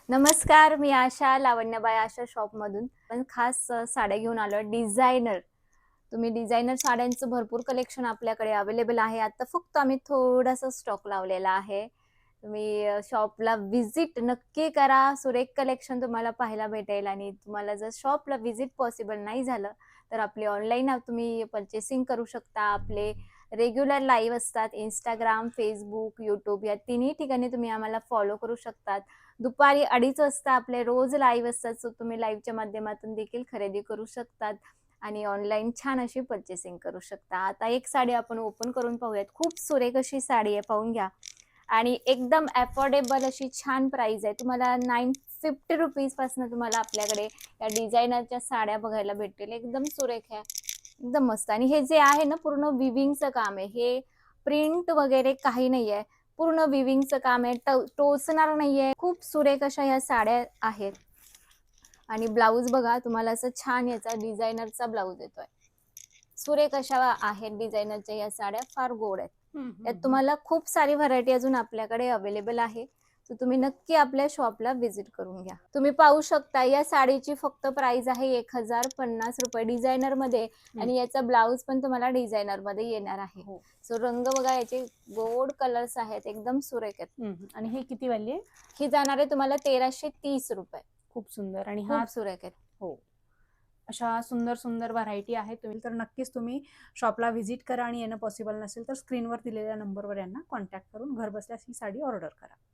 नमस्कार, मी आशा लावण्यबाई आशा शॉपमधून. पण खास साड्या घेऊन आलोय डिझायनर. तुम्ही डिझायनर साड्यांचं भरपूर कलेक्शन आपल्याकडे अवेलेबल आहे. आता फक्त आम्ही थोडासा स्टॉक लावलेला आहे. तुम्ही शॉपला व्हिजिट नक्की करा. सुरेख कलेक्शन तुम्हाला पाहायला भेटेल आणि तुम्हाला जर शॉपला व्हिजिट पॉसिबल नाही झालं, तर आपली ऑनलाईन तुम्ही पर्चेसिंग करू शकता. आपले रेग्युलर लाईव्ह असतात. Instagram, Facebook, YouTube या तिन्ही ठिकाणी तुम्ही आम्हाला फॉलो करू शकतात. दुपारी 2:30 वाजता आपले रोज लाईव्ह असतात. सो तुम्ही लाईव्हच्या माध्यमातून देखील खरेदी करू शकतात आणि ऑनलाईन छान अशी पर्चेसिंग करू शकता. आता एक साडी आपण ओपन करून पाहूयात. खूप सुरेख अशी साडी आहे, पाहून घ्या. आणि एकदम अफोर्डेबल अशी छान प्राइस आहे. तुम्हाला ₹950 पासून तुम्हाला आपल्याकडे या डिझायनरच्या साड्या बघायला भेटतील. एकदम सुरेख आहे, एकदम मस्त. आणि हे जे आहे ना, पूर्ण विविंगचं काम आहे. हे प्रिंट वगैरे काही नाहीये. पूर्ण विविंगचं काम आहे. टोचणार नाहीये. खूप सुरेख अशा ह्या साड्या आहेत. आणि ब्लाऊज बघा, तुम्हाला असं छान याचा डिझायनरचा ब्लाऊज येतोय. सुरेख अशा आहेत डिझायनरच्या या साड्या, फार गोड आहेत. यात तुम्हाला खूप सारी व्हरायटी अजून आपल्याकडे अवेलेबल आहे. तर तुम्ही नक्की आपल्या शॉपला व्हिजिट करून घ्या. तुम्ही पाहू शकता या साडीची फक्त प्राइस आहे ₹1050 डिझायनरमध्ये. आणि याचा ब्लाऊज पण तुम्हाला डिझायनरमध्ये येणार आहे. हो. सो रंग बघा, याचे गोड कलर्स आहेत, एकदम सुरेख आहेत. आणि हे किती वाली आहे? ही जाणार आहे तुम्हाला ₹1330. खूप सुंदर. आणि हा खूप सुरेख आहेत. हो. अशा सुंदर सुंदर व्हरायटी आहे. तर नक्कीच तुम्ही शॉपला व्हिजिट करा आणि येणं पॉसिबल नसेल तर स्क्रीनवर दिलेल्या नंबरवर यांना कॉन्टॅक्ट करून घर बसल्यास ही साडी ऑर्डर करा.